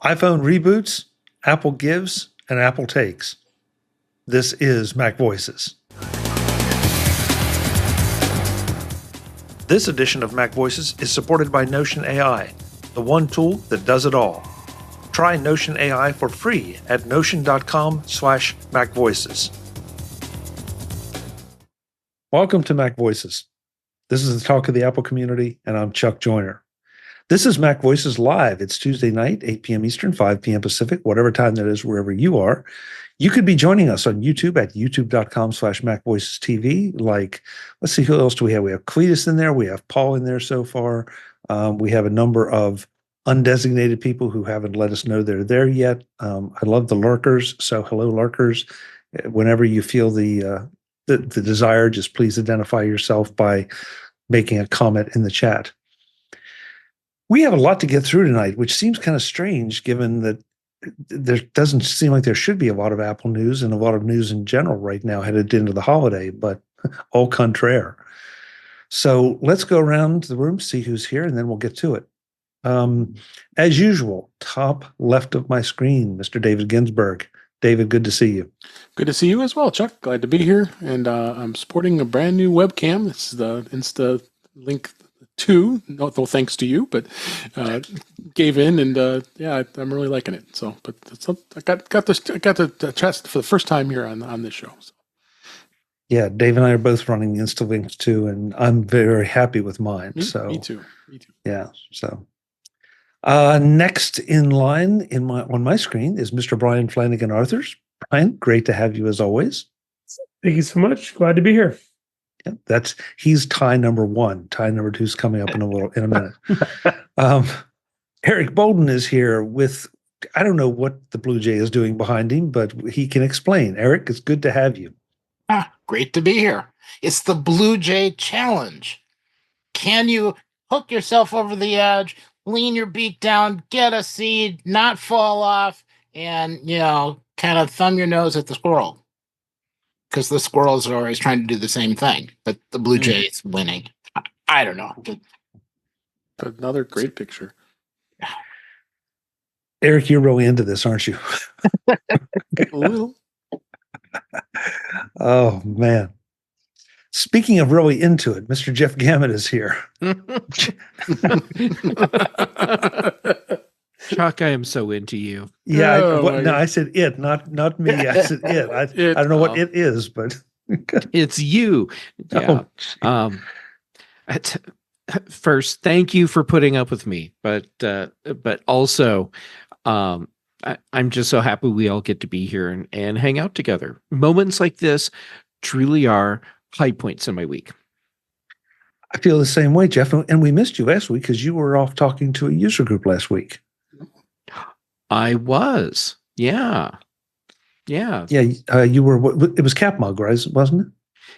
iPhone reboots, Apple gives, and Apple takes. This is MacVoices. This edition of MacVoices is supported by Notion AI, the one tool that does it all. Try Notion AI for free at notion.com/MacVoices. Welcome to MacVoices. This is the talk of the Apple community, and I'm Chuck Joyner. This is MacVoices Live. It's Tuesday night, 8 p.m. Eastern, 5 p.m. Pacific, whatever time that is, wherever you are. You could be joining us on YouTube at youtube.com/MacVoicesTV. Like, let's see, who else do we have? We have Cletus in there. We have Paul in there so far. We have a number of undesignated people who haven't let us know they're there yet. I love the lurkers. So hello, lurkers. Whenever you feel the desire, just please identify yourself by making a comment in the chat. We have a lot to get through tonight, which seems kind of strange given that there doesn't seem like there should be a lot of Apple news and a lot of news in general right now headed into the holiday, but au contraire. So let's go around the room, see who's here, and then we'll get to it. As usual, top left of my screen, Mr. David Ginsburg. David, good to see you. Good to see you as well, Chuck. Glad to be here. And I'm sporting a brand new webcam. It's the Insta Link 2. No thanks to you, but gave in, and yeah, I'm really liking it. So, but I got the test for the first time here on this show. So. Yeah, Dave and I are both running Insta Link 2, and I'm very happy with mine. Me too. Yeah. So. Next in line on my screen is Mr. Brian Flanigan-Arthurs. Brian, great to have you as always. Thank you so much. Glad to be here. Yeah, he's tie number one. Tie number two is coming up in a minute. Eric Bolden is here with, I don't know what the Blue Jay is doing behind him, but he can explain. Eric, it's good to have you. Great to be here. It's the Blue Jay Challenge. Can you hook yourself over the edge, lean your beak down, get a seed, not fall off, and, kind of thumb your nose at the squirrel? Because the squirrels are always trying to do the same thing, but the Blue Jay is winning. I don't know. Another great picture. Eric, you're really into this, aren't you? A little. Oh, man. Speaking of really into it, Mr. Jeff Gamet is here. Chuck, I am so into you. Yeah, I said it, not me. I said it. I don't know what it is, but it's you. Yeah. First, thank you for putting up with me, but also, I'm just so happy we all get to be here and hang out together. Moments like this truly are high points in my week. I feel the same way, Jeff. And we missed you last week because you were off talking to a user group last week. I was. Yeah. You were, it was Capmug, right? Wasn't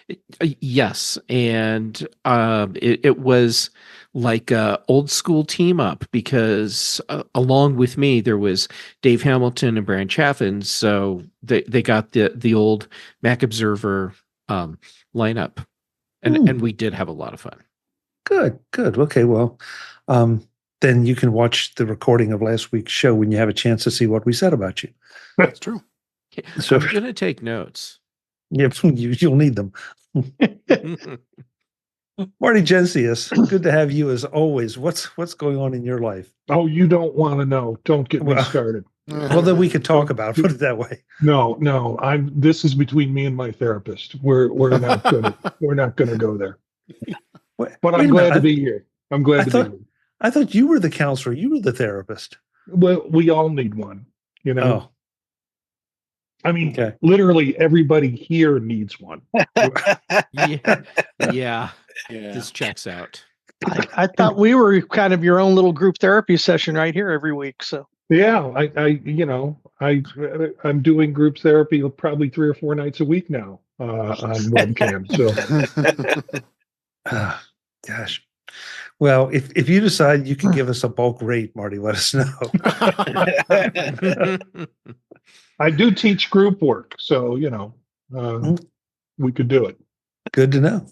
it? Yes. And it was like a old school team up because along with me, there was Dave Hamilton and Brian Chaffin. So they got the old Mac Observer lineup. And we did have a lot of fun. Good. Okay, well, then you can watch the recording of last week's show when you have a chance to see what we said about you. That's true. So I'm going to take notes. Yeah, you'll need them. Marty Jencius, good to have you as always. What's going on in your life? Oh, you don't want to know. Don't get me started. Well, then we could talk about it. Put it that way. No. This is between me and my therapist. We're not gonna go there. But I'm glad to be here. I'm glad to be here. I thought you were the counselor. You were the therapist. Well, we all need one, Oh. I mean, literally everybody here needs one. Yeah. This checks out. I thought we were kind of your own little group therapy session right here every week. So yeah, I'm doing group therapy probably 3 or 4 nights a week now on webcam. So, gosh. Well, if you decide you can give us a bulk rate, Marty, let us know. I do teach group work, so we could do it. Good to know.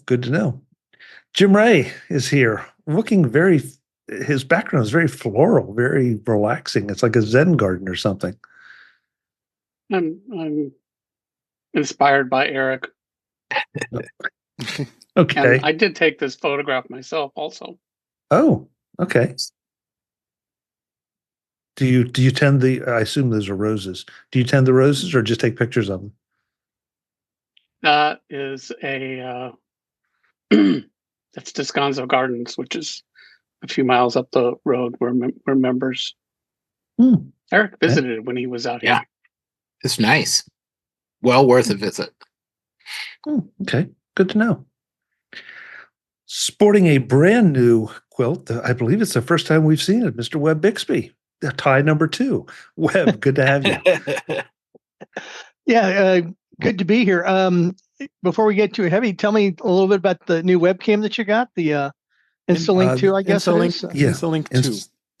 Jim Ray is here, looking very his background is very floral, very relaxing. It's like a Zen garden or something. I'm inspired by Eric. Okay. And I did take this photograph myself also. Oh, okay. Do you tend I assume those are roses. Do you tend the roses or just take pictures of them? That is that's Descanso Gardens, which is a few miles up the road where we're members. Eric visited when he was out here. Yeah, it's nice. Well worth a visit. Okay, good to know. Sporting a brand new quilt, I believe it's the first time we've seen it, Mr. Web Bixby, tie number 2. Web, good to have you. Yeah, good to be here. Before we get too heavy, tell me a little bit about the new webcam that you got, the InstaLink 2, I guess it is. Yeah, InstaLink 2.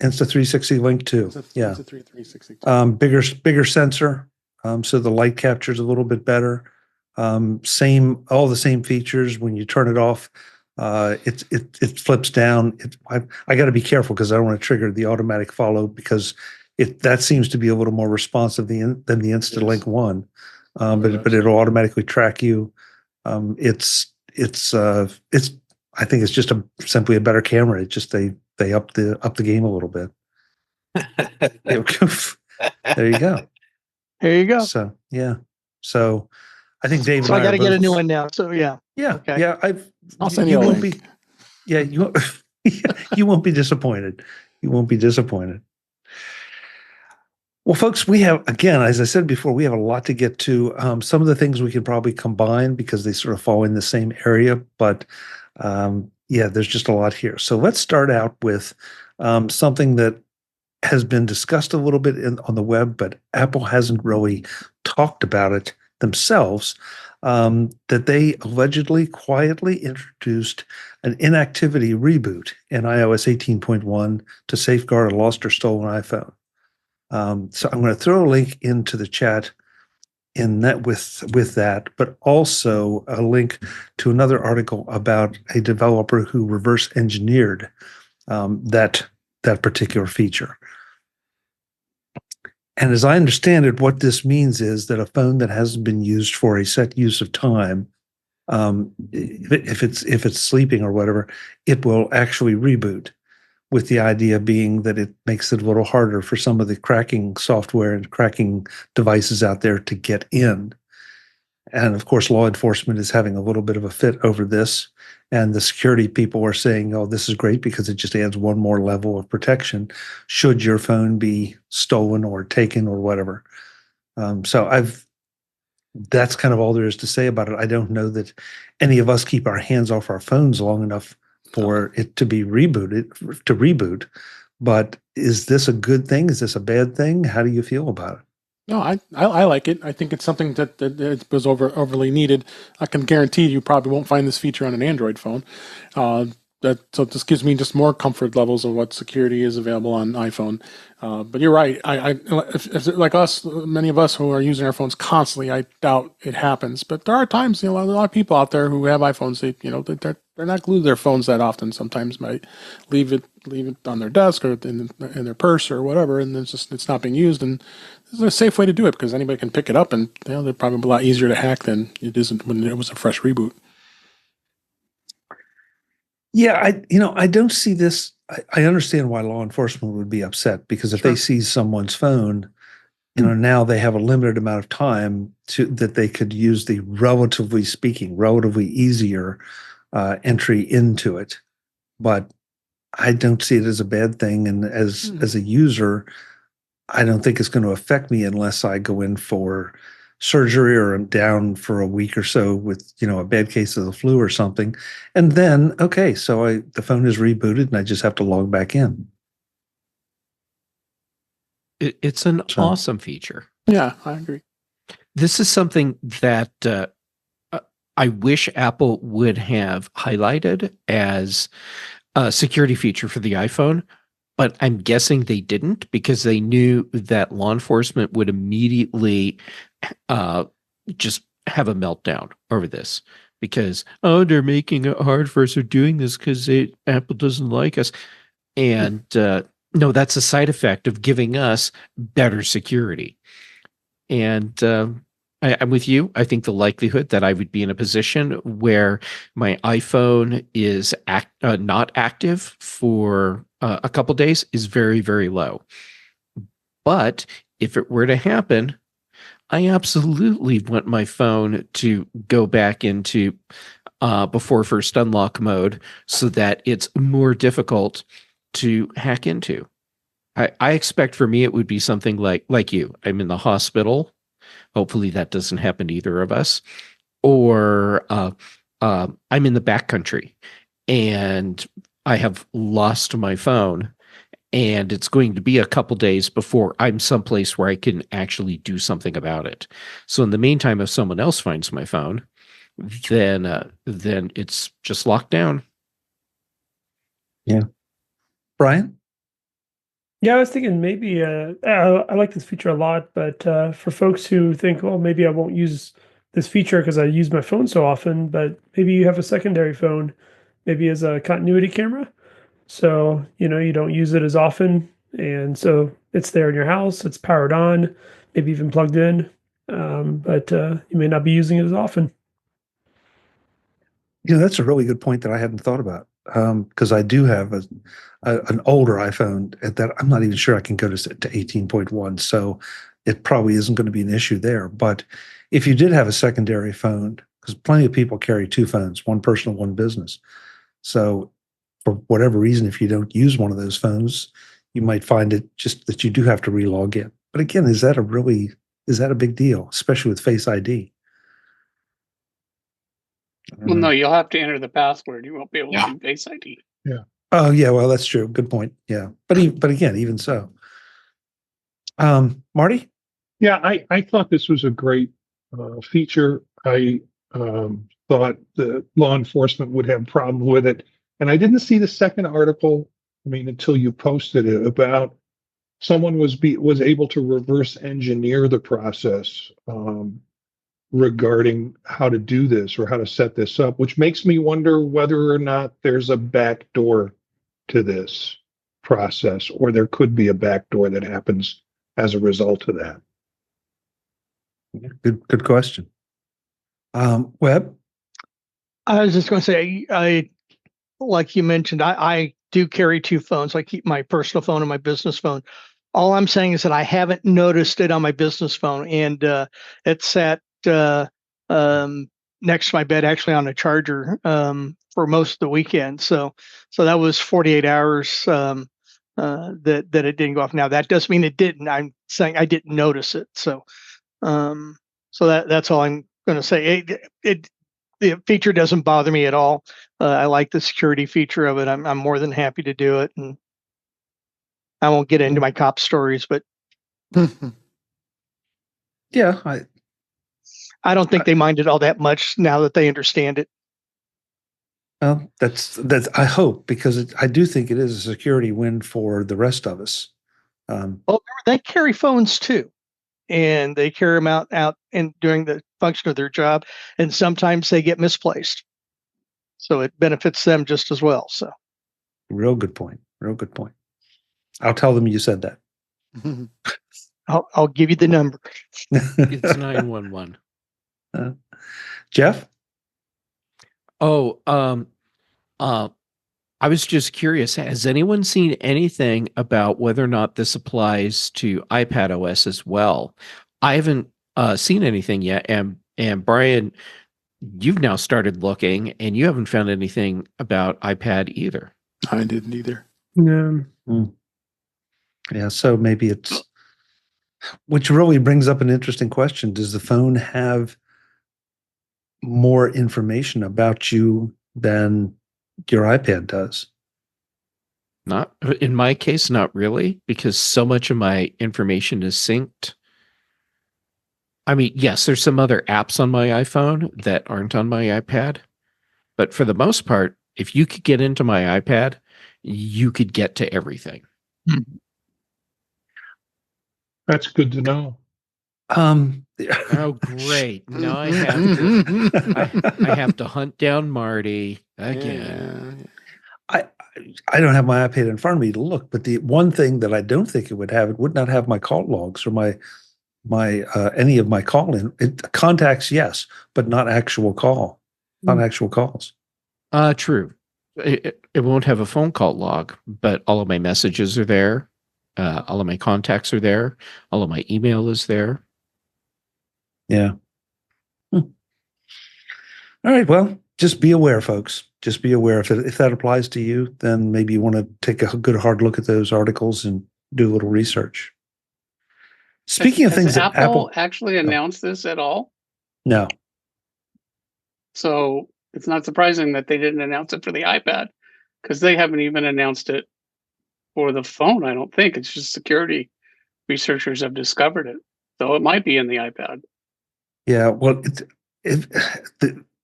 Insta360 Link 2. Yeah. Insta360. Bigger sensor, so the light captures a little bit better. All the same features. When you turn it off, it flips down. I got to be careful because I don't want to trigger the automatic follow because that seems to be a little more responsive than the InstaLink 1. But it'll automatically track you. I think it's just simply a better camera. It's just they up the game a little bit. There you go. There you go. So yeah. So I think Dave. So I got to get a new one now. So yeah. Yeah. Okay. Yeah. I'll send you a won't link. You won't be disappointed. You won't be disappointed. Well, folks, we have, again, as I said before, we have a lot to get to. Some of the things we could probably combine because they sort of fall in the same area, but there's just a lot here. So let's start out with something that has been discussed a little bit on the web, but Apple hasn't really talked about it themselves, that they allegedly quietly introduced an inactivity reboot in iOS 18.1 to safeguard a lost or stolen iPhone. So I'm going to throw a link into the chat in that with that, but also a link to another article about a developer who reverse engineered that particular feature. And as I understand it, what this means is that a phone that hasn't been used for a set use of time, if it's sleeping or whatever, it will actually reboot, with the idea being that it makes it a little harder for some of the cracking software and cracking devices out there to get in. And of course, law enforcement is having a little bit of a fit over this. And the security people are saying, oh, this is great because it just adds one more level of protection should your phone be stolen or taken or whatever. That's kind of all there is to say about it. I don't know that any of us keep our hands off our phones long enough for it to be reboot. But is this a good thing? Is this a bad thing? How do you feel about it? No, I like it. I think it's something that it was overly needed. I can guarantee you probably won't find this feature on an Android phone. So this gives me just more comfort levels of what security is available on iPhone. But you're right. If like us, many of us who are using our phones constantly, I doubt it happens. But there are times, a lot of people out there who have iPhones. They're not glued to their phones that often. Sometimes might leave it on their desk or in their purse or whatever, and it's not being used. And this is a safe way to do it because anybody can pick it up, and they're probably a lot easier to hack than it isn't when it was a fresh reboot. Yeah, I don't see this. I understand why law enforcement would be upset because if they see someone's phone, now they have a limited amount of time that they could use the relatively easier entry into it. But I don't see it as a bad thing, and as a user, I don't think it's going to affect me unless I go in for surgery or I'm down for a week or so with, a bad case of the flu or something. And then, okay, so the phone is rebooted and I just have to log back in. It's an awesome feature. Yeah, I agree. This is something that I wish Apple would have highlighted as a security feature for the iPhone, but I'm guessing they didn't because they knew that law enforcement would immediately just have a meltdown over this because, they're making it hard for us or doing this because Apple doesn't like us. And no, that's a side effect of giving us better security. And I'm with you. I think the likelihood that I would be in a position where my iPhone is not active for a couple days is very, very low. But if it were to happen, I absolutely want my phone to go back into before first unlock mode so that it's more difficult to hack into. I expect for me it would be something like you. I'm in the hospital. Hopefully that doesn't happen to either of us. Or I'm in the backcountry and I have lost my phone, and it's going to be a couple days before I'm someplace where I can actually do something about it. So in the meantime, if someone else finds my phone, then it's just locked down. Yeah. Brian? Yeah, I was thinking maybe I like this feature a lot, but for folks who think, well, maybe I won't use this feature because I use my phone so often, but maybe you have a secondary phone, maybe as a continuity camera. So, you don't use it as often. And so it's there in your house, it's powered on, maybe even plugged in, but you may not be using it as often. That's a really good point that I hadn't thought about. Because I do have an older iPhone that I'm not even sure I can go to 18.1, so it probably isn't going to be an issue there. But if you did have a secondary phone, because plenty of people carry two phones, one personal, one business. So for whatever reason, if you don't use one of those phones, you might find it just that you do have to relog in. But again, is that a big deal, especially with Face ID? Well, no, you'll have to enter the password. You won't be able to do Face ID. Yeah. Oh, yeah. Well, that's true. Good point. Yeah. But again, even so. Marty? Yeah, I thought this was a great feature. I thought the law enforcement would have a problem with it. And I didn't see the second article, until you posted it, about someone was able to reverse engineer the process regarding how to do this or how to set this up, which makes me wonder whether or not there's a back door to this process, or there could be a back door that happens as a result of that. Good question. Web? I was just going to say, I like you mentioned, I do carry two phones. I keep my personal phone and my business phone. All I'm saying is that I haven't noticed it on my business phone, and it's sat next to my bed, actually on a charger for most of the weekend. So that was 48 hours that it didn't go off. Now that doesn't mean it didn't. I'm saying I didn't notice it. So that's all I'm going to say. The feature doesn't bother me at all. I like the security feature of it. I'm more than happy to do it, and I won't get into my cop stories, but yeah, I don't think they mind it all that much now that they understand it. Well, that's I hope, because I do think it is a security win for the rest of us. They carry phones too, and they carry them out and doing the function of their job, and sometimes they get misplaced, so it benefits them just as well. So, real good point. I'll tell them you said that. I'll give you the number. It's 911. Jeff? I was just curious. Has anyone seen anything about whether or not this applies to iPad OS as well? I haven't seen anything yet. And Brian, you've now started looking, and you haven't found anything about iPad either. I didn't either. Yeah, so maybe it's, which really brings up an interesting question. Does the phone have more information about you than your iPad does? Not in my case, not really, because so much of my information is synced. Yes, there's some other apps on my iPhone that aren't on my iPad, but for the most part, if you could get into my iPad, you could get to everything. That's good to know. Oh, great! Now I have to hunt down Marty again. I don't have my iPad in front of me to look, but the one thing that I don't think it would not have my call logs or my any of my call in contacts, yes, but not actual calls. True. It won't have a phone call log, but all of my messages are there. All of my contacts are there. All of my email is there. Yeah. All right. Well, just be aware, folks. Just be aware. If that applies to you, then maybe you want to take a good hard look at those articles and do a little research. Speaking of things that Apple actually announced this at all? No. So it's not surprising that they didn't announce it for the iPad, because they haven't even announced it for the phone, I don't think. It's just security researchers have discovered it. So it might be in the iPad. Yeah, well,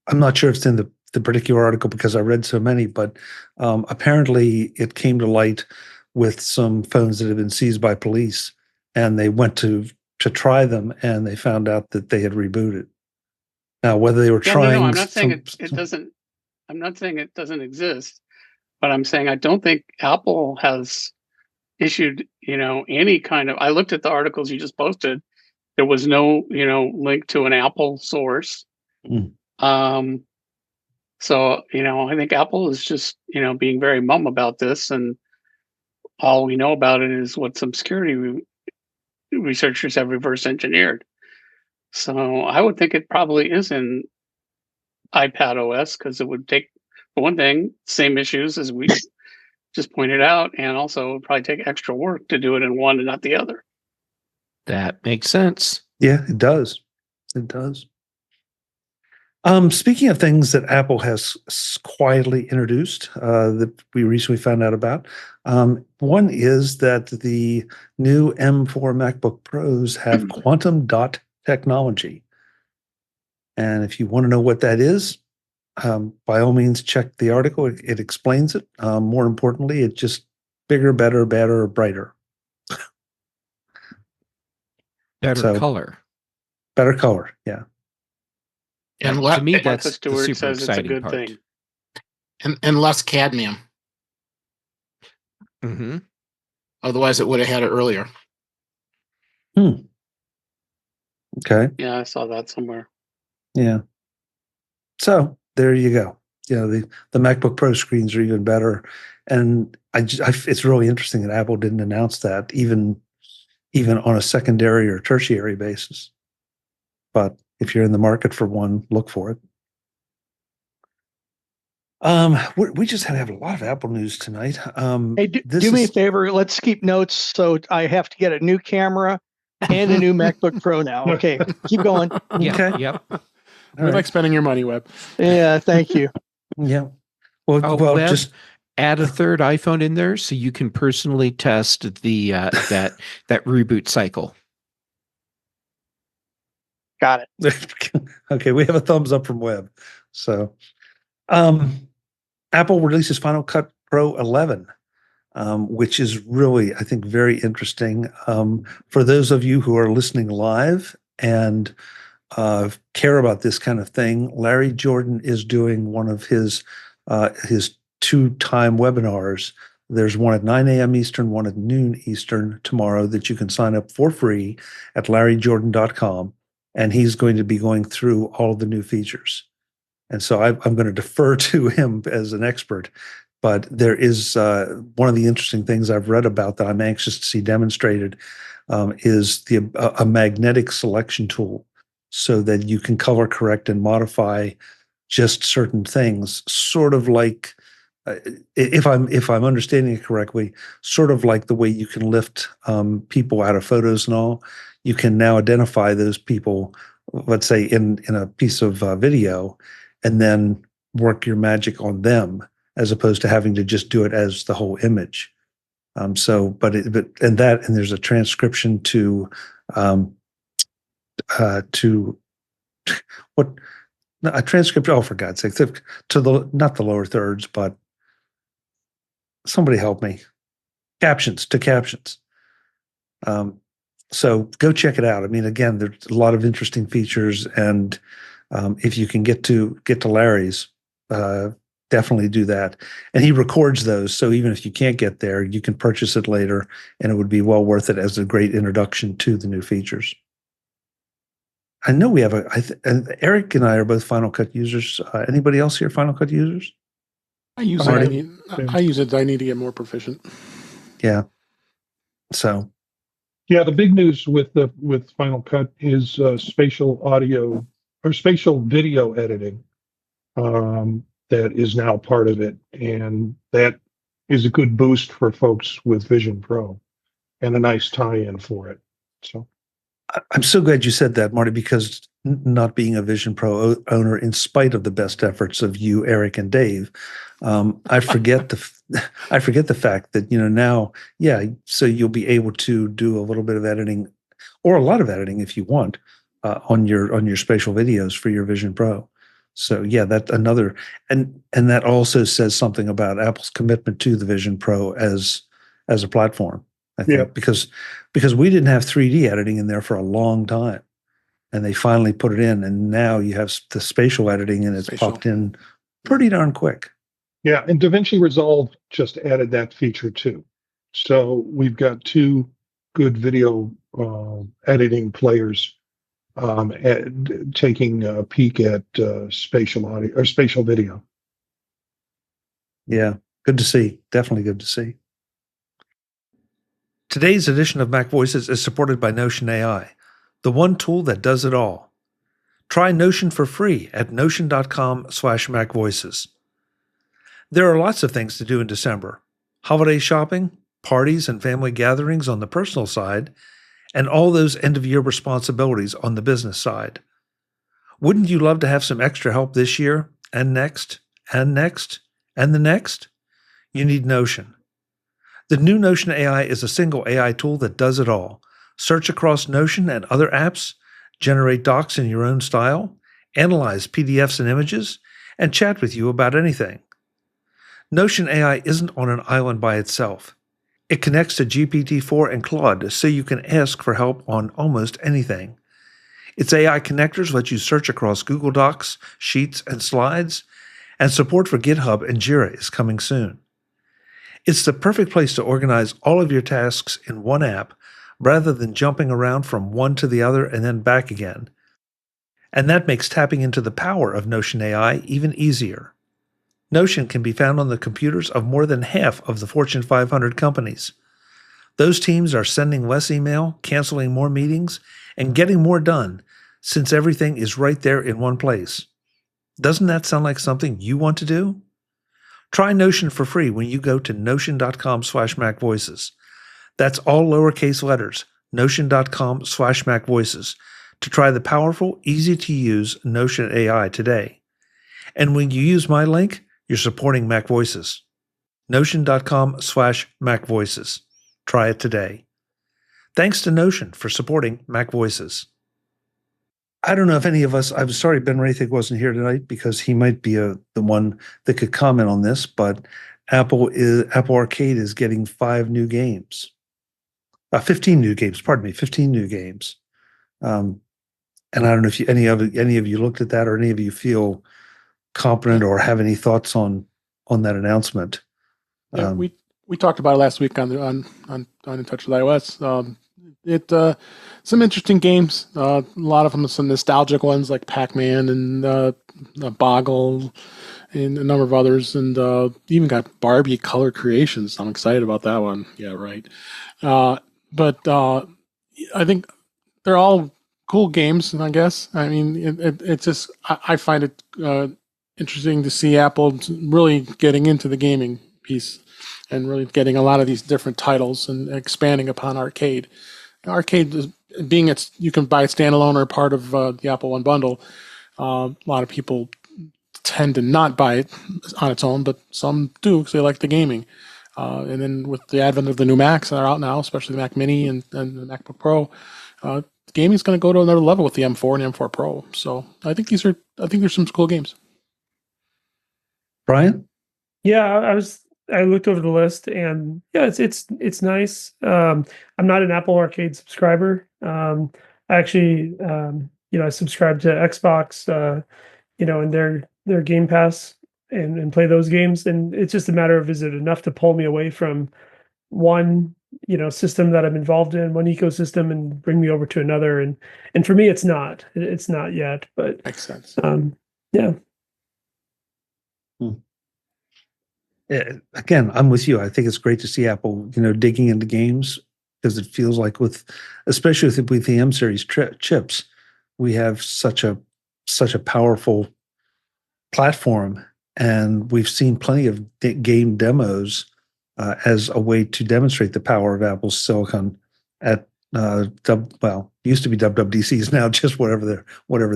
I'm not sure if it's in the particular article because I read so many, but apparently it came to light with some phones that had been seized by police, and they went to try them, and they found out that they had rebooted. Now, whether they were trying, I'm not saying it doesn't. I'm not saying it doesn't exist, but I'm saying I don't think Apple has issued, any kind of. I looked at the articles you just posted. There was no, link to an Apple source. Mm. So, I think Apple is just, being very mum about this, and all we know about it is what some security researchers have reverse engineered. So I would think it probably is in iPad OS, because it would take, for one thing, same issues as we just pointed out, and also it would probably take extra work to do it in one and not the other. That makes sense. Yeah, it does. It does. Speaking of things that Apple has quietly introduced that we recently found out about, one is that the new M4 MacBook Pros have quantum dot technology. And if you want to know what that is, by all means, check the article. It explains it. More importantly, it's just bigger, better, brighter. Better color. Better color, yeah. And to me, that's the Stewart super exciting part. Thing. And less cadmium. Mm-hmm. Otherwise, it would have had it earlier. Okay. Yeah, I saw that somewhere. Yeah. So there you go. The MacBook Pro screens are even better, and it's really interesting that Apple didn't announce that even on a secondary or tertiary basis. But if you're in the market for one, look for it. We just have a lot of Apple news tonight. Hey, do me a favor. Let's keep notes. So I have to get a new camera and a new MacBook Pro now. Okay, keep going. Yeah. Okay. Yep. We like spending your money, Web. Yeah, thank you. Yeah. Well, Web, just add a third iPhone in there so you can personally test the that reboot cycle. Got it. Okay, we have a thumbs up from Web. So, Apple releases Final Cut Pro 11, which is really, I think, very interesting. For those of you who are listening live and care about this kind of thing, Larry Jordan is doing one of his 2-time webinars. There's one at 9 a.m. Eastern, one at noon Eastern tomorrow that you can sign up for free at larryjordan.com. And he's going to be going through all of the new features. And so I'm going to defer to him as an expert. But there is one of the interesting things I've read about that I'm anxious to see demonstrated is a magnetic selection tool, so that you can color correct and modify just certain things, sort of like, if I'm understanding it correctly, sort of like the way you can lift people out of photos and all. You can now identify those people, let's say in a piece of video, and then work your magic on them, as opposed to having to just do it as the whole image. And there's a transcription to what a transcript. Oh, for God's sake, to not the lower thirds, but somebody help me. Captions. So go check it out. I mean, again, there's a lot of interesting features, and if you can get to Larry's, definitely do that. And he records those, so even if you can't get there, you can purchase it later, and it would be well worth it as a great introduction to the new features. I know we have and Eric and I are both Final Cut users. Anybody else here Final Cut users? I use it. I use it. I need to get more proficient. Yeah. So. Yeah, the big news with Final Cut is spatial audio or spatial video editing. That is now part of it, and that is a good boost for folks with Vision Pro, and a nice tie-in for it. So, I'm so glad you said that, Marty, because not being a Vision Pro owner, in spite of the best efforts of you, Eric, and Dave, I forget the fact that now, so you'll be able to do a little bit of editing, or a lot of editing if you want, on your spatial videos for your Vision Pro. So yeah, that's another, and that also says something about Apple's commitment to the Vision Pro as a platform. I think because we didn't have 3D editing in there for a long time, and they finally put it in, and now you have the spatial editing, and it's popped in pretty darn quick. Yeah, and DaVinci Resolve just added that feature too. So we've got two good video editing players taking a peek at spatial audio or spatial video. Yeah, good to see. Definitely good to see. Today's edition of MacVoices is supported by Notion AI, the one tool that does it all. Try Notion for free at notion.com/MacVoices. There are lots of things to do in December: holiday shopping, parties and family gatherings on the personal side, and all those end-of-year responsibilities on the business side. Wouldn't you love to have some extra help this year, and next, and next, and the next? You need Notion. The new Notion AI is a single AI tool that does it all. Search across Notion and other apps, generate docs in your own style, analyze PDFs and images, and chat with you about anything. Notion AI isn't on an island by itself. It connects to GPT-4 and Claude, so you can ask for help on almost anything. Its AI connectors let you search across Google Docs, Sheets, and Slides, and support for GitHub and Jira is coming soon. It's the perfect place to organize all of your tasks in one app, rather than jumping around from one to the other and then back again. And that makes tapping into the power of Notion AI even easier. Notion can be found on the computers of more than half of the Fortune 500 companies. Those teams are sending less email, canceling more meetings, and getting more done, since everything is right there in one place. Doesn't that sound like something you want to do? Try Notion for free when you go to notion.com/MacVoices. That's all lowercase letters, notion.com/MacVoices, to try the powerful, easy-to-use Notion AI today. And when you use my link, you're supporting MacVoices. Notion.com/MacVoices. Try it today. Thanks to Notion for supporting MacVoices. I don't know if any of us, I'm sorry Ben Rathig wasn't here tonight because he might be the one that could comment on this, but Apple Arcade is getting 5 new games. 15 new games, pardon me, 15 new games. And I don't know if any of you looked at that, or any of you feel competent or have any thoughts on that announcement. Yeah, we talked about it last week on In Touch with iOS. Some interesting games. A lot of them are some nostalgic ones like Pac-Man and Boggle and a number of others, and even got Barbie Color Creations. I'm excited about that one. Yeah, right. But I think they're all cool games, I guess. I mean, it's just I find it interesting to see Apple really getting into the gaming piece and really getting a lot of these different titles and expanding upon arcade. Arcade is, being you can buy it standalone or part of the Apple One bundle. A lot of people tend to not buy it on its own, but some do because they like the gaming. And then with the advent of the new Macs that are out now, especially the Mac Mini and the MacBook Pro, gaming is going to go to another level with the M4 and M4 Pro. So I think there's some cool games. Brian? Yeah, I looked over the list, and yeah, it's nice. I'm not an Apple Arcade subscriber. I actually, I subscribe to Xbox, and their Game Pass and play those games. And it's just a matter of, is it enough to pull me away from one, system that I'm involved in, one ecosystem, and bring me over to another. And for me, it's not. It's not yet, but Makes sense. yeah. Again, I'm with you. I think it's great to see Apple, digging into games, because it feels like especially with the M series chips, we have such a powerful platform, and we've seen plenty of game demos as a way to demonstrate the power of Apple's silicon at used to be WWDCs, now just whatever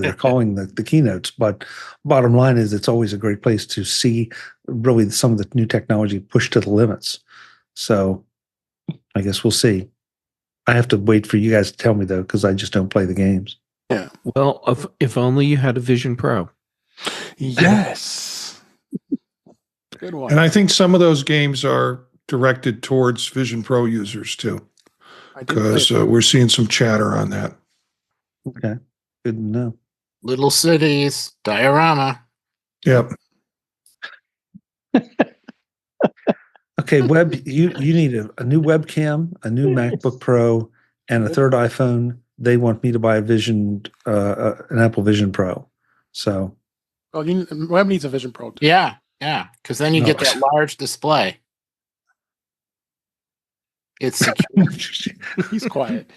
they're calling the keynotes. But bottom line is, it's always a great place to see really some of the new technology pushed to the limits. So I guess we'll see. I have to wait for you guys to tell me, though, because I just don't play the games. Yeah. Well, if only you had a Vision Pro. Yes. Good one. And I think some of those games are directed towards Vision Pro users too, because we're seeing some chatter on that. Okay, good to know. Little cities, diorama. Yep. Okay, you need a new webcam, a new MacBook Pro, and a third iPhone. They want me to buy an Apple Vision Pro. So, well, Web needs a Vision Pro too. Yeah, because then you get that large display. It's secure. He's quiet.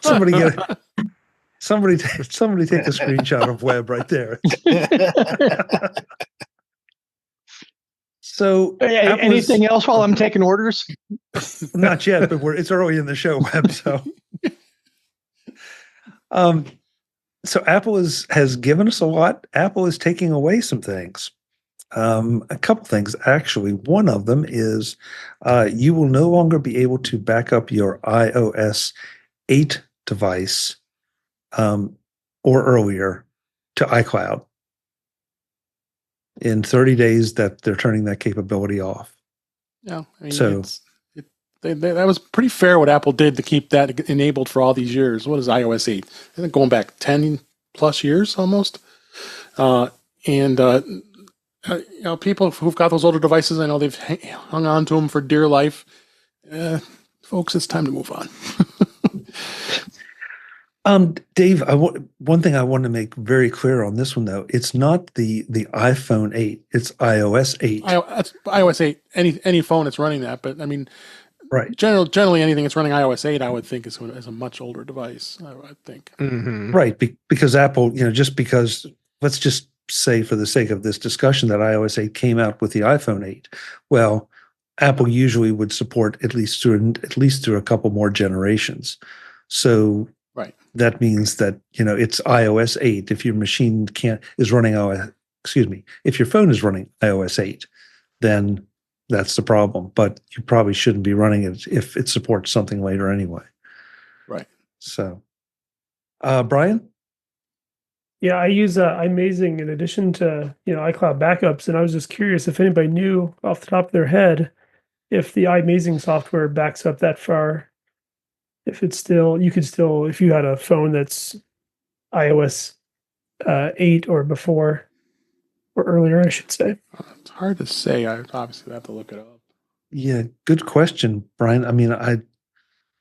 Somebody take a screenshot of Web right there. So, anything else while I'm taking orders? Not yet, but it's early in the show, Web. So, so Apple has given us a lot. Apple is taking away some things. A couple things, actually. One of them is you will no longer be able to back up your iOS 8 device or earlier to iCloud. In 30 days, that they're turning that capability off. Yeah, I mean, so that was pretty fair what Apple did to keep that enabled for all these years. What is iOS 8? I think going back 10 plus years almost. People who've got those older devices, I know they've hung on to them for dear life. Folks, it's time to move on. Dave, one thing I want to make very clear on this one, though, it's not the iPhone 8, it's iOS 8. iOS 8, any phone that's running that, but I mean, right. Generally anything that's running iOS 8, I would think is a much older device, I would think. Mm-hmm. Right, because Apple, just because, let's just say for the sake of this discussion that iOS 8 came out with the iPhone 8. Well, Apple usually would support at least through a couple more generations. So right. That means that, it's iOS 8. If your machine if your phone is running iOS 8, then that's the problem. But you probably shouldn't be running it if it supports something later anyway. Right. So, Brian? Yeah, I use iMazing in addition to iCloud backups, and I was just curious if anybody knew off the top of their head if the iMazing software backs up that far. If if you had a phone that's iOS 8 or before, or earlier, I should say. It's hard to say. I obviously have to look it up. Yeah, good question, Brian. I mean, I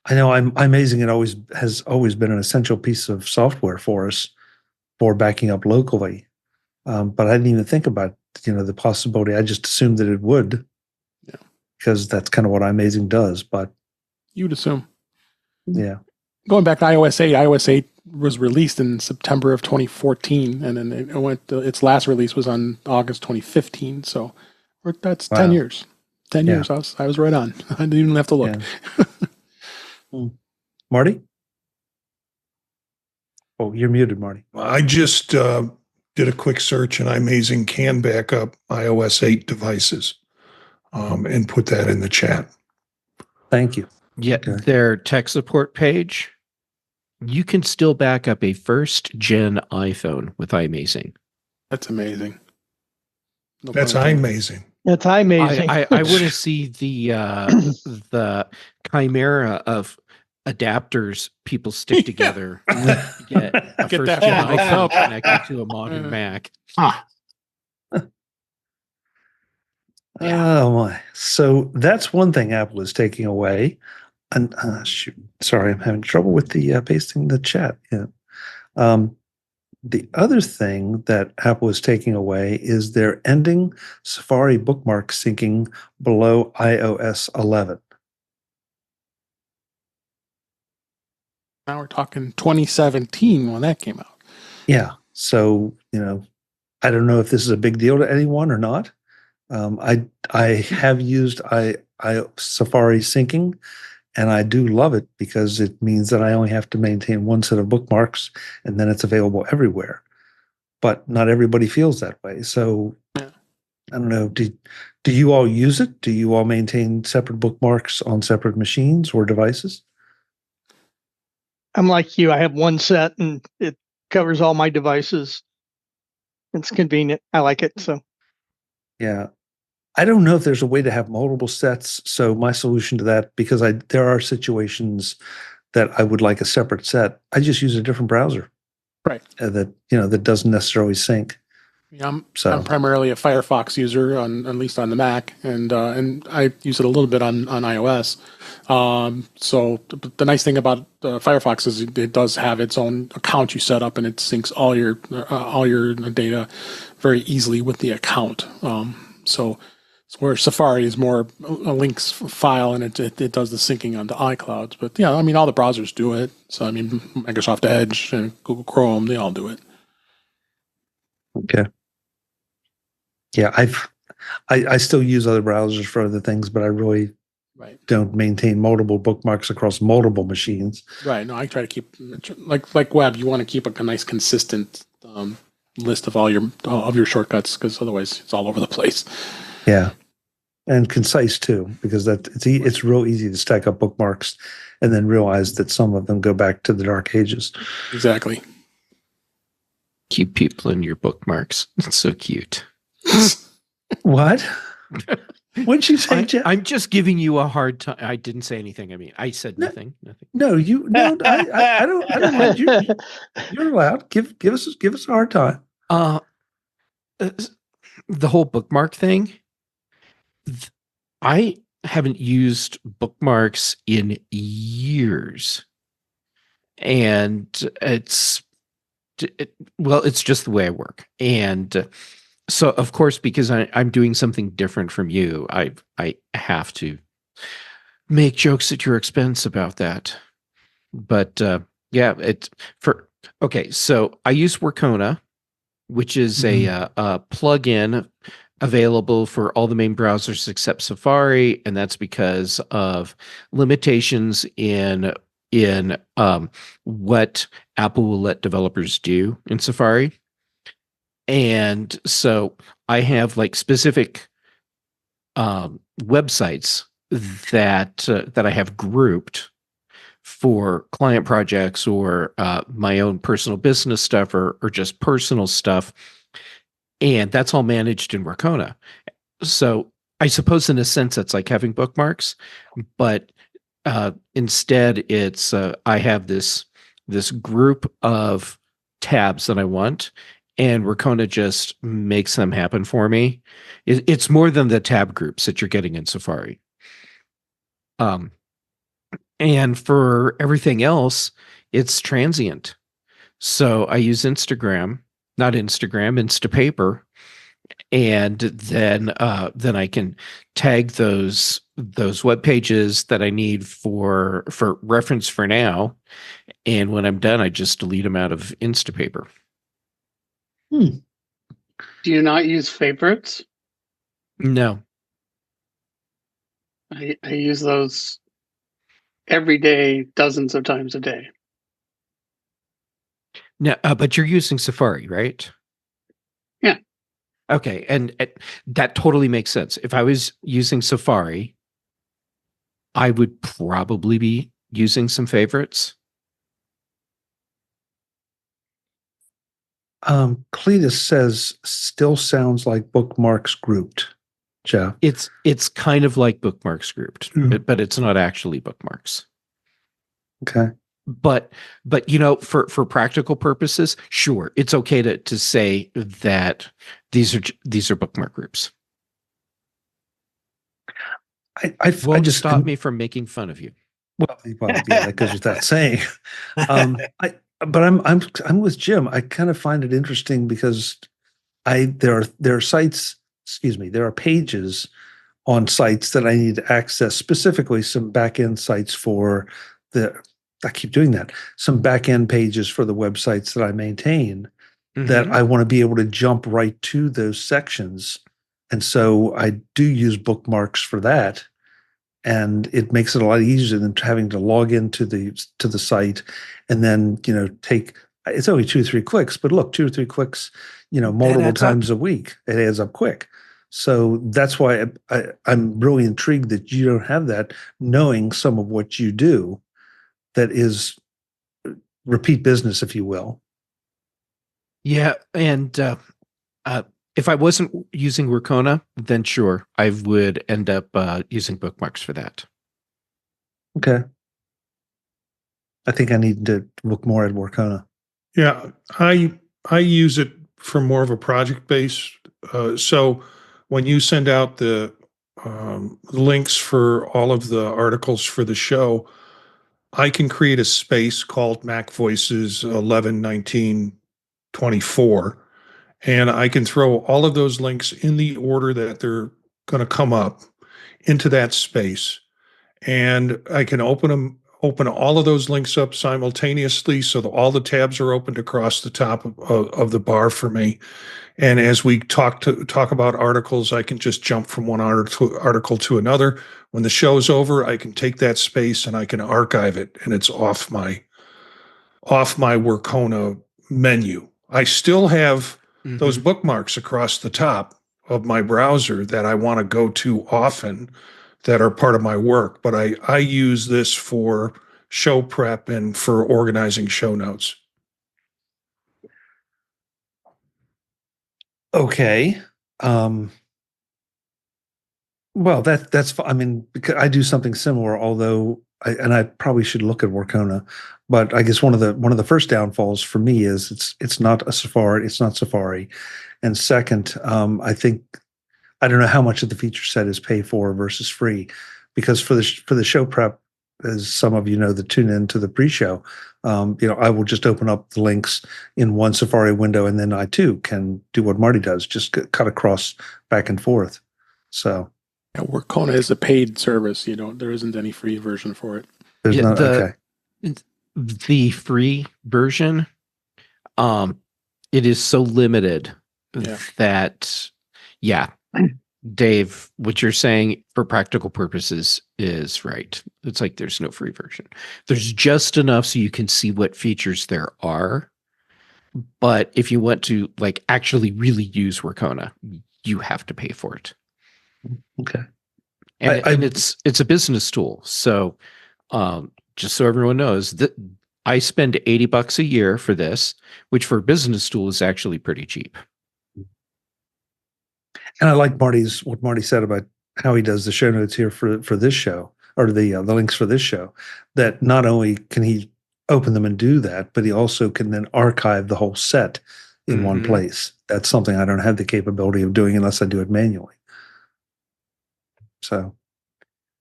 know iMazing has always been an essential piece of software for us for backing up locally, but I didn't even think about the possibility. I just assumed that it would, because that's kind of what iMazing does. But you'd assume. Yeah. Going back to iOS 8 was released in September of 2014, and then its last release was on August 2015. So that's 10 years. 10 years. I was right on. I didn't even have to look. Yeah. Marty? Oh, you're muted, Marty. I just did a quick search, and iMazing can back up iOS 8 devices and put that in the chat. Thank you. Yeah, okay. Their tech support page, you can still back up a first-gen iPhone with iMazing. That's amazing. That's iMazing. That's iMazing. I want to see the chimera of adapters people stick together to get a first-gen iPhone connected to a modern Mac. Huh. Yeah. Oh my. So that's one thing Apple is taking away. And shoot, sorry, I'm having trouble with the pasting the chat. Yeah. The other thing that Apple is taking away is they're ending Safari bookmark syncing below iOS 11. Now we're talking 2017 when that came out. Yeah. So, I don't know if this is a big deal to anyone or not. I have used Safari syncing, and I do love it because it means that I only have to maintain one set of bookmarks, and then it's available everywhere. But not everybody feels that way. So Yeah. I don't know. Do you all use it? Do you all maintain separate bookmarks on separate machines or devices? I'm like you. I have one set and it covers all my devices. It's convenient. I like it. So Yeah. I don't know if there's a way to have multiple sets. So my solution to that, because there are situations that I would like a separate set, I just use a different browser. Right. That doesn't necessarily sync. Yeah, So I'm primarily a Firefox user, at least on the Mac, and I use it a little bit on iOS. So the nice thing about Firefox is it does have its own account you set up, and it syncs all your data very easily with the account. So where Safari is more a links file, and it does the syncing onto iClouds. But yeah, I mean all the browsers do it. So I mean Microsoft Edge and Google Chrome, they all do it. okay. Yeah, I still use other browsers for other things, but I really don't maintain multiple bookmarks across multiple machines. Right. No, I try to keep like web. You want to keep a nice consistent list of all your shortcuts, because otherwise it's all over the place. Yeah, and concise too, because it's real easy to stack up bookmarks and then realize that some of them go back to the dark ages. Exactly. Keep people in your bookmarks. It's so cute. What? What'd you say, Jeff? I'm just giving you a hard time. I didn't say anything. I mean, I said nothing. Nothing. No, I don't mind. You're allowed. Give us a hard time. The whole bookmark thing. I haven't used bookmarks in years, and it's just the way I work. And so, of course, because I'm doing something different from you, I have to make jokes at your expense about that. But yeah, okay. So I use Workona, which is a plugin available for all the main browsers except Safari, and that's because of limitations in what Apple will let developers do in Safari. And so I have like specific websites that I have grouped for client projects or my own personal business stuff or just personal stuff. And that's all managed in Workona. So I suppose in a sense that's like having bookmarks, but instead it's I have this group of tabs that I want, and Workona just makes them happen for me. It's more than the tab groups that you're getting in Safari. And for everything else, it's transient. So I use Instagram, not Instagram, Instapaper, and then I can tag those web pages that I need for reference for now. And when I'm done, I just delete them out of Instapaper. Do you not use favorites? No. I use those every day, dozens of times a day. No, but you're using Safari, right? Yeah. Okay, and that totally makes sense. If I was using Safari, I would probably be using some favorites. Cletus says still sounds like bookmarks grouped. Jeff. It's kind of like bookmarks grouped, but it's not actually bookmarks. Okay. But for practical purposes, sure, it's okay to say that these are bookmark groups. I Won't just stop me from making fun of you. well, yeah, that goes without saying. But I'm with Jim. I kind of find it interesting because there are sites, excuse me, there are pages on sites that I need to access, specifically some back-end sites for I keep doing that, some back-end pages for the websites that I maintain that I want to be able to jump right to those sections. And so I do use bookmarks for that. And it makes it a lot easier than having to log into the site and then, it's only 2 or 3 clicks, but look, 2 or 3 clicks, multiple times a week, it adds up quick. So that's why I'm really intrigued that you don't have that, knowing some of what you do that is repeat business, if you will. Yeah, and if I wasn't using Workona, then sure, I would end up using bookmarks for that. Okay. I think I need to look more at Workona. Yeah, I use it for more of a project base. So when you send out the links for all of the articles for the show, I can create a space called MacVoices 11, 19, 24, and I can throw all of those links in the order that they're going to come up into that space. And I can open all of those links up simultaneously so that all the tabs are opened across the top of the bar for me. And as we talk about articles, I can just jump from one article to another. When the show's over, I can take that space and I can archive it, and it's off my Workona menu. I still have those bookmarks across the top of my browser that I want to go to often that are part of my work, but I use this for show prep and for organizing show notes. Okay. Well, that's I mean, because I do something similar, although I probably should look at Workona, but I guess one of the first downfalls for me is it's not a Safari, it's not Safari. And second, I think I don't know how much of the feature set is pay for versus free, because for the show prep, as some of you know that tune into the pre-show, I will just open up the links in one Safari window, and then I too can do what Marty does, just cut across back and forth. So yeah, Workona is a paid service. There isn't any free version for it. there's not okay. The free version, it is so limited that, yeah. Dave, what you're saying for practical purposes is right. It's like there's no free version. There's just enough so you can see what features there are. But if you want to actually really use Workona, you have to pay for it. Okay. And it's a business tool. So just so everyone knows, that I spend $80 a year for this, which for a business tool is actually pretty cheap. And I like what Marty said about how he does the show notes here for this show, or the links for this show, that not only can he open them and do that, but he also can then archive the whole set in one place. That's something I don't have the capability of doing unless I do it manually. So,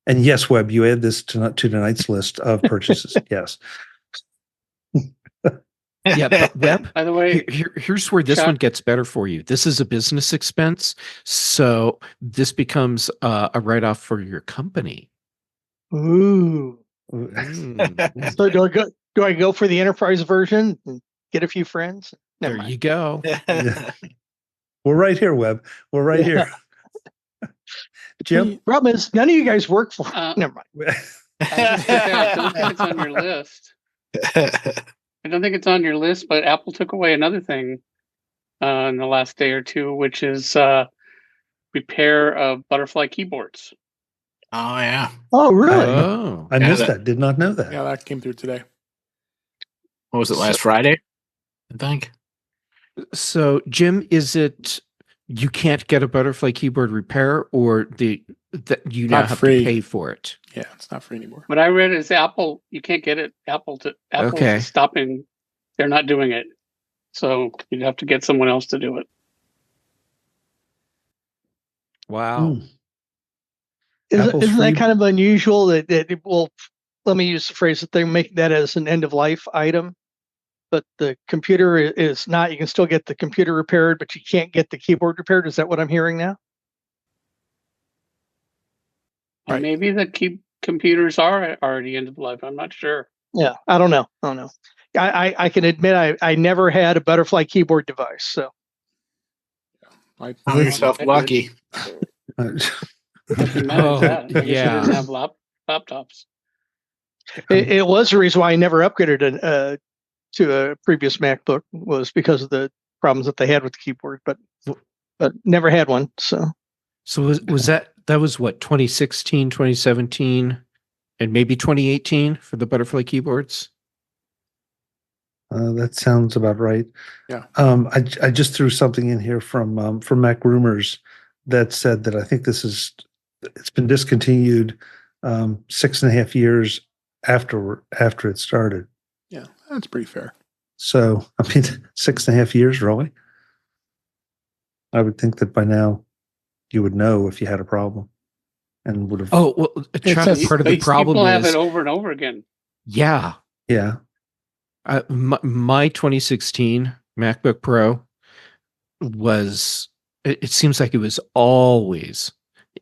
and yes, Webb, you add this to tonight's list of purchases. Yes. Yeah, but Webb, By the way, here's where this one gets better for you. This is a business expense, so this becomes a write-off for your company. Ooh. So do I go for the enterprise version and get a few friends? There you go. Yeah. We're right here, Webb. We're right here. Jim? Problem is, none of you guys work for never mind. I don't think it's on your list. I don't think it's on your list, but Apple took away another thing in the last day or two, which is repair of butterfly keyboards. Oh, yeah. Oh, really? I missed that. Did not know that. Yeah, that came through today. What was it, last Friday? I think. So, Jim, is it you can't get a butterfly keyboard repair, or that you now Not have free. to pay for it? Yeah, it's not free anymore. What I read is Apple, you can't get it. Apple Okay. is stopping. They're not doing it. So you'd have to get someone else to do it. Wow. Apple's isn't free. that kind of unusual well, let me use the phrase that they're making that as an end of life item, but the computer is not. You can still get the computer repaired, but you can't get the keyboard repaired. Is that what I'm hearing now? Right. Maybe the computers are already end of life. I'm not sure. Yeah, I don't know. I can admit I never had a butterfly keyboard device. So Count yourself lucky. Nothing matters that. I guess you yeah. didn't have laptops. it was the reason why I never upgraded to a previous MacBook, was because of the problems that they had with the keyboard, but never had one. So was that was what, 2016, 2017, and maybe 2018 for the butterfly keyboards? That sounds about right. Yeah. I just threw something in here from Mac Rumors that said that I think it's been discontinued 6.5 years after it started. Yeah, that's pretty fair. So, I mean, 6.5 years, really? I would think that by now you would know if you had a problem and would have. Oh, well, Chuck, part of the problem people is have it over and over again. Yeah. Yeah. My 2016 MacBook Pro it seems like it was always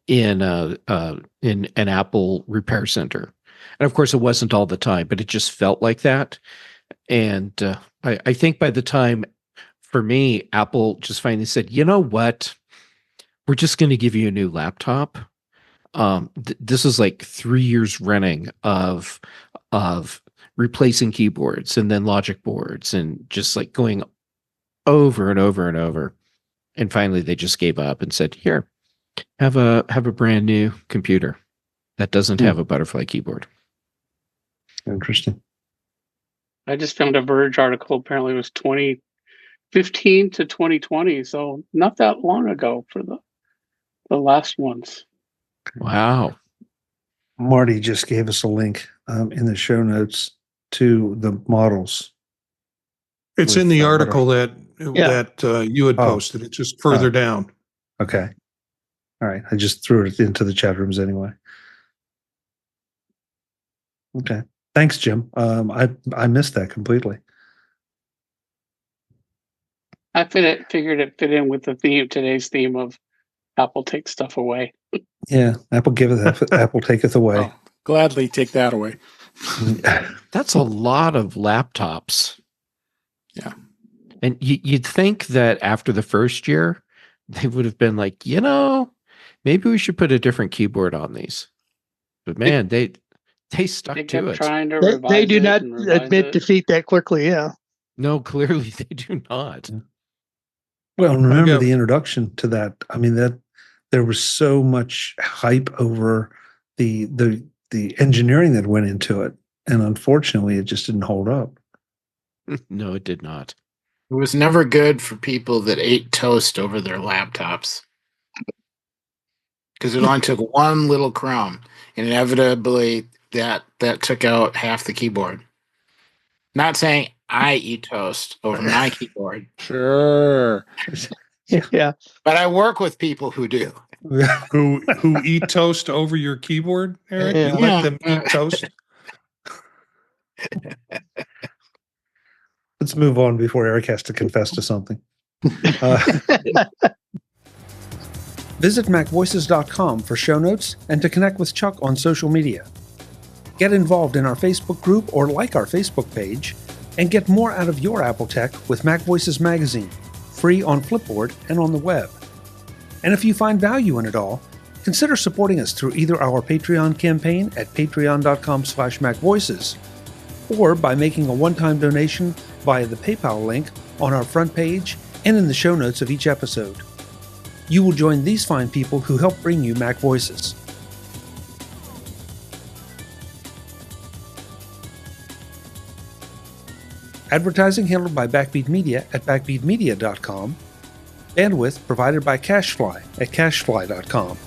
in an Apple repair center. And of course it wasn't all the time, but it just felt like that. And I think by the time, for me, Apple just finally said, you know what? We're just going to give you a new laptop. This is like 3 years running of replacing keyboards and then logic boards and just like going over and over and over. And finally they just gave up and said, here, have a brand new computer that doesn't have a butterfly keyboard. Interesting. I just found a Verge article. Apparently it was 2015 to 2020. So not that long ago for the last ones. Wow. Marty just gave us a link in the show notes to the models. It's in the article that you had posted. It's just further down. Okay. All right. I just threw it into the chat rooms anyway. Okay. Thanks, Jim. I missed that completely. I figured it fit in with the today's theme of Apple takes stuff away. Yeah. Apple giveth, Apple taketh away. Oh, gladly take that away. That's a lot of laptops. Yeah. And you'd think that after the first year, they would have been like, maybe we should put a different keyboard on these. But man, they stuck to it. Trying to they do not admit defeat that quickly. Yeah. No, clearly they do not. Well, and remember the introduction to that. I mean, that there was so much hype over the engineering that went into it. And unfortunately, it just didn't hold up. No, it did not. It was never good for people that ate toast over their laptops. Because it only took one little crumb. And inevitably, that took out half the keyboard. Not saying I eat toast over my keyboard. Sure. Yeah. But I work with people who do. who eat toast over your keyboard, Eric? Yeah. You let them eat toast? Let's move on before Eric has to confess to something. Visit MacVoices.com for show notes and to connect with Chuck on social media. Get involved in our Facebook group or like our Facebook page, and get more out of your Apple tech with MacVoices Magazine, free on Flipboard and on the web. And if you find value in it all, consider supporting us through either our Patreon campaign at patreon.com/MacVoices, or by making a one-time donation via the PayPal link on our front page and in the show notes of each episode. You will join these fine people who help bring you Mac Voices. Advertising handled by Backbeat Media at backbeatmedia.com. Bandwidth provided by CacheFly at cachefly.com.